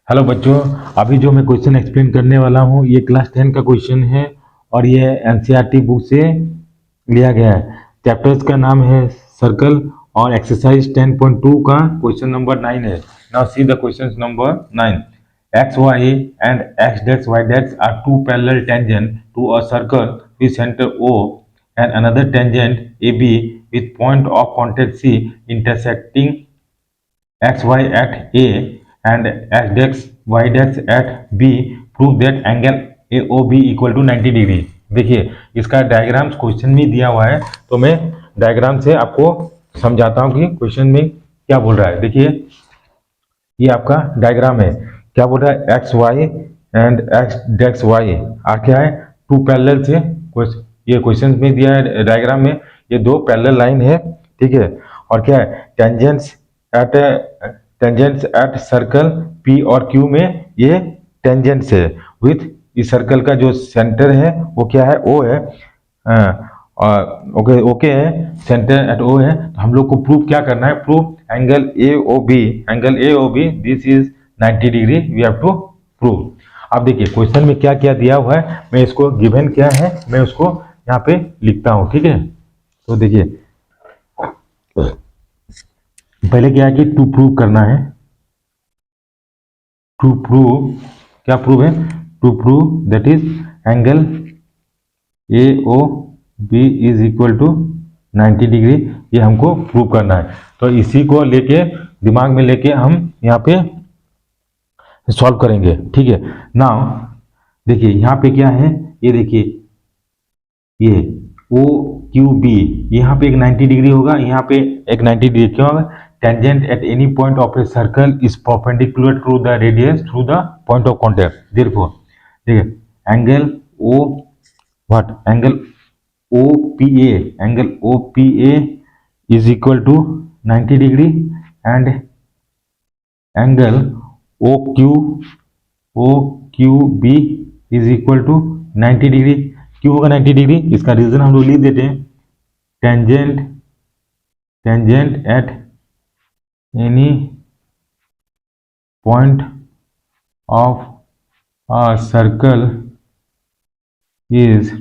Hello बच्चों, अभी जो मैं क्वेश्चन एक्सप्लेन करने वाला हूँ ये क्लास 10 का क्वेश्चन है और ये एनसीईआरटी बुक से लिया गया है। चैप्टर्स का नाम है सर्कल और एक्सरसाइज 10.2 का क्वेश्चन नंबर 9 है। Now see the question number 9। X Y and X dash Y dash are two parallel tangent to a circle with center O and another tangent AB with point of contact C intersecting xy at A and x dash y dash at B prove that angle AOB equal to 90 degree. देखिए इसका diagram question में दिया हुआ है, तो मैं diagram से आपको समझाता हूँ कि क्वेश्चन में क्या बोल रहा है। देखिए ये आपका डायग्राम है, क्या बोल रहा है X Y and X dash Y are क्या है टू पैरेलल से। ये क्वेश्चन में दिया है डायग्राम में, ये दो पैरेलल लाइन है, ठीक है। और क्या है टेंजेंट्स एट सर्कल पी और क्यू में ये टेंजेंट्स है विथ इस सर्कल का जो सेंटर है वो क्या है ओ है। ओके ओके है, सेंटर एट ओ है। तो हम लोग को प्रूव क्या करना है, prove angle A O B this is 90 degree we have to prove. अब देखिए क्वेश्चन में क्या क्या दिया हुआ है, मैं इसको गिवन क्या है मैं उसको यहाँ पे लिखता हूँ, ठीक है। तो देखिए पहले क्या है कि टू प्रूव करना है, टू प्रूव क्या प्रूव है, to prove that is angle A O B is equal to 90 degree, ये हमको प्रूव करना है। तो इसी को लेके दिमाग में लेके हम यहाँ पे सॉल्व करेंगे, ठीक है। नाउ देखिए यहाँ पे क्या है, ये देखिए ये ओ क्यू बी, यहाँ पे एक 90 डिग्री होगा, यहाँ पे एक 90 डिग्री क्यों होगा, tangent at any point of a circle is perpendicular to the radius through the point of contact. Therefore ठीक है angle O what angle O P A is equal to 90 degree and angle O Q B is equal to 90 degree. क्यों होगा 90 degree, इसका reason हम लोग लिख देते हैं, tangent at any point of a circle is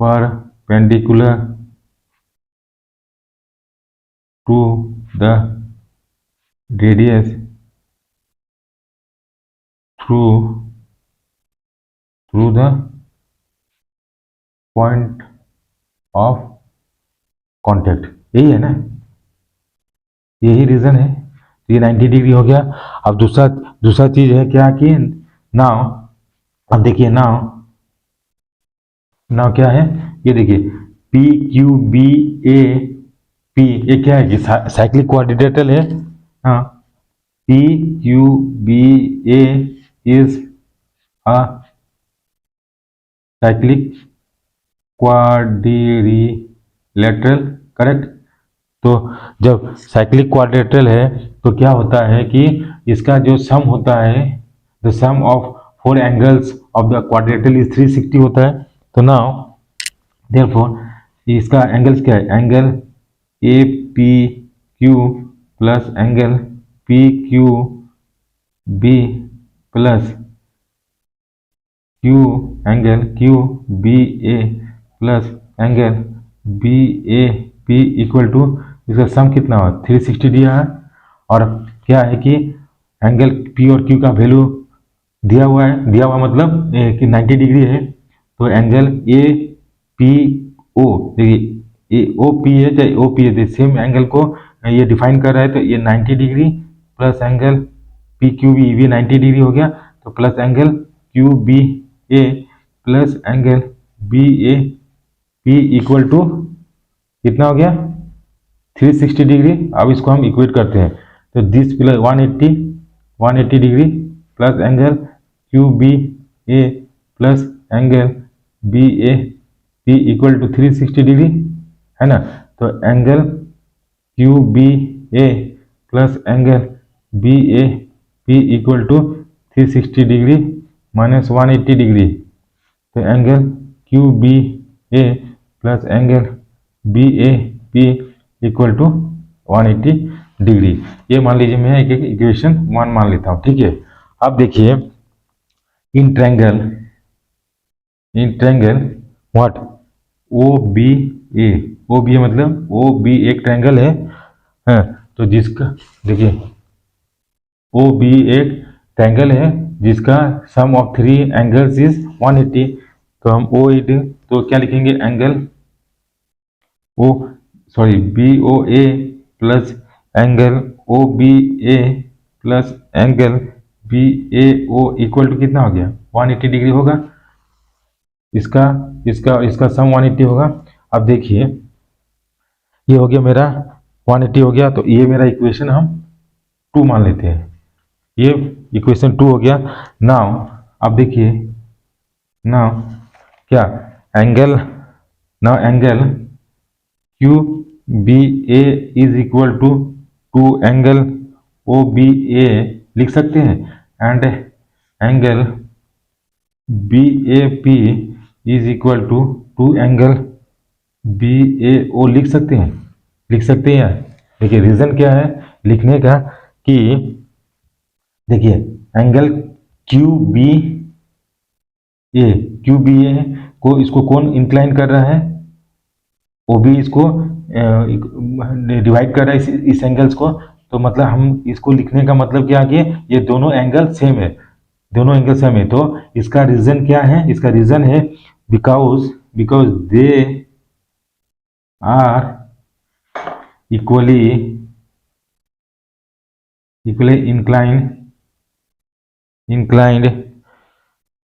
perpendicular to the radius through the point of contact। यही है ना, यही रीजन है। तो ये 90 डिग्री हो गया। अब दूसरा चीज है क्या कि नाउ, अब देखिए नाउ क्या है, ये देखिए P Q B A P, ये क्या है कि साइक्लिक क्वाड्रिलेटरल है। हाँ P Q B A is a cyclic quadrilateral, correct. तो जब साइक्लिक क्वाड्रिलेटरल है तो क्या होता है कि इसका जो सम होता है, the sum of four angles of the quadrilateral is 360 होता है। तो नाउ देयरफॉर इसका एंगल्स क्या है, angle A P Q plus angle P Q B plus Q angle Q B A plus angle B A P equal to, इसका sum कितना हुआ 360 दिया है। और क्या है कि एंगल पी और क्यू का वैल्यू दिया हुआ मतलब कि 90 डिग्री है। तो एंगल ए पी ओ, देखिए ए ओ पी है चाहे ओ पी है, सेम एंगल को ये डिफाइन कर रहा है। तो ये 90 degree plus angle P Q B भी 90 डिग्री हो गया, तो plus angle Q B A plus angle B A P equal to कितना हो गया 360 डिग्री। अब इसको हम इक्वेट करते हैं, तो this plus 180 degree plus angle Q B A plus angle B A P equal to 360 degree है ना। तो angle Q B A plus angle B A P equal to 360 degree minus 180 degree. तो angle Q B A plus angle B A P equal to 180 degree. ये मान लीजिए मैं एक equation 1 मान लेता हूँ, ठीक है। अब देखिए in triangle what O B A, O B मतलब ओ बी एक ट्रायंगल है, हाँ, तो जिसका देखिए ओ बी एक ट्रायंगल है जिसका sum of three angles is 180। तो हम ओ इट तो क्या लिखेंगे, angle O sorry B O A plus angle O B A plus angle B A O equal to कितना हो गया, 180 डिग्री होगा। इसका इसका इसका सम 180 होगा। अब देखिए ये हो गया मेरा 180 हो गया, तो ये मेरा इक्वेशन हम 2 मान लेते हैं, ये इक्वेशन 2 हो गया। नाउ अब देखिए नाउ क्या angle now angle Q B A is equal to 2 angle O B A लिख सकते हैं, and angle B A P is equal to 2 angle B A O लिख सकते हैं, देखिए रीजन क्या है लिखने का कि देखिए एंगल क्यू बी ए को इसको कौन इंक्लाइन कर रहा है, ओ बी इसको डिवाइड कर रहा है इस एंगल्स को। तो मतलब हम इसको लिखने का मतलब क्या है कि ये दोनों एंगल सेम है, तो इसका रीजन क्या है, इसका रीजन है because they are equally inclined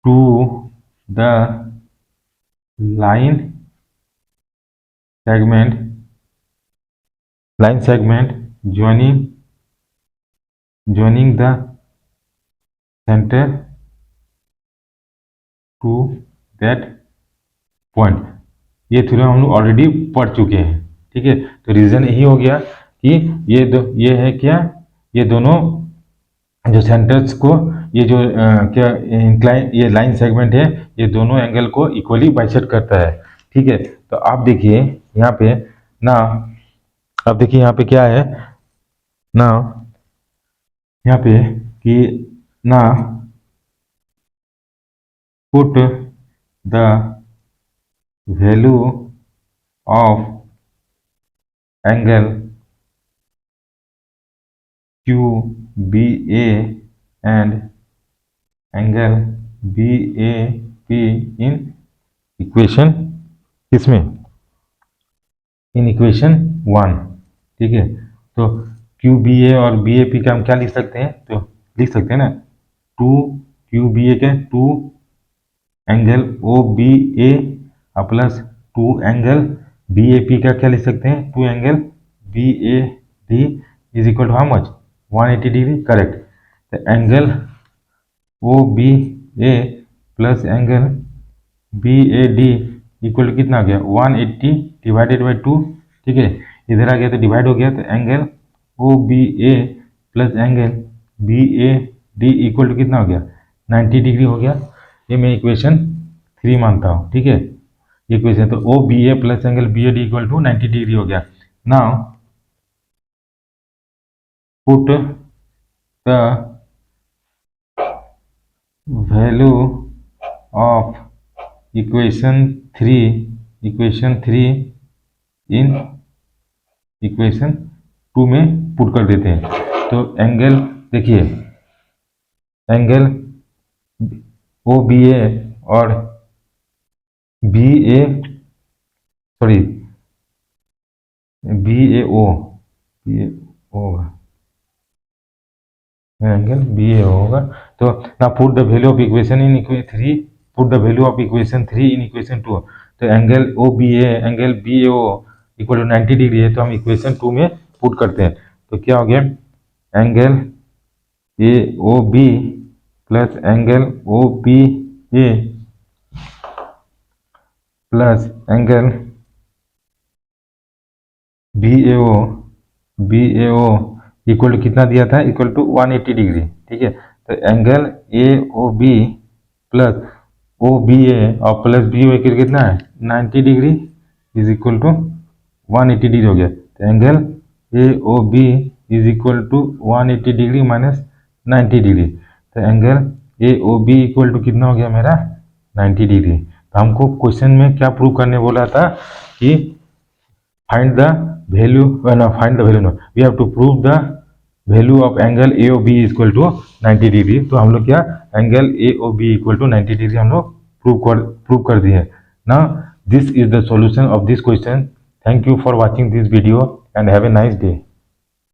to the line segment joining the center to that point। ये थ्योरम हम लोग ऑलरेडी पढ़ चुके हैं, ठीक है। तो रीजन यही हो गया कि ये है क्या, ये दोनों जो सेंटर्स को ये जो क्या इंक्लाइन ये लाइन सेगमेंट है, ये दोनों एंगल को इक्वली बाइसेक्ट करता है, ठीक है। तो आप देखिए यहाँ पे ना, अब देखिए यहाँ पे क्या है ना, यहाँ पे कि ना put the value of angle Q B A and angle B A P in equation किसमें, इन इक्वेशन 1, ठीक है। तो क्यू बी ए और बी ए पी का हम क्या लिख सकते हैं, तो लिख सकते हैं ना 2 क्यू बी ए के 2 angle O B A plus 2 angle B A P का क्या लिख सकते हैं, 2 angle B A D is equal to how much, 180 degree, correct. तो angle O B A plus angle B A D equal to कितना आ गया, 180 divided by 2, ठीक है। इधर आ गया तो डिवाइड हो गया, तो angle O B A plus angle B A D equal to कितना हो गया, 90 डिग्री हो गया। ये मैं इक्वेशन 3 मानता हूँ, ठीक है। इक्वेशन तो O B A plus angle B A D equal to 90 degree हो गया। Now put the value of equation 3 in equation 2 में पुट कर देते हैं। तो एंगल देखिए एंगल ओ बी ए और B A sorry B A O होगा, एंगल बी ए होगा। तो ना put the value of equation in equation 3, put the value of equation 3 in equation 2। तो angle O B A angle B A O equal to 90 degree है, तो हम equation 2 में put करते हैं। तो क्या हो गया, angle A O B plus angle O B A plus angle B A O equal to कितना दिया था, इक्वल टू 180 डिग्री, ठीक है। तो angle A O B plus O B A और प्लस बी ओ कितना है, 90 degree is equal to 180 degree हो गया। तो angle A O B is equal to 180 degree minus 90 degree. तो angle A O B equal to कितना हो गया मेरा 90 डिग्री। तो हमको क्वेश्चन में क्या प्रूव करने बोला था कि find the value, find the value no, we have to prove the value of angle A O B equal to 90 degree. तो हम लोग क्या angle A O B equal to 90 degree हम लोग प्रूव कर दिए। Now this is the solution of this question. Thank you for watching this video and have a nice day.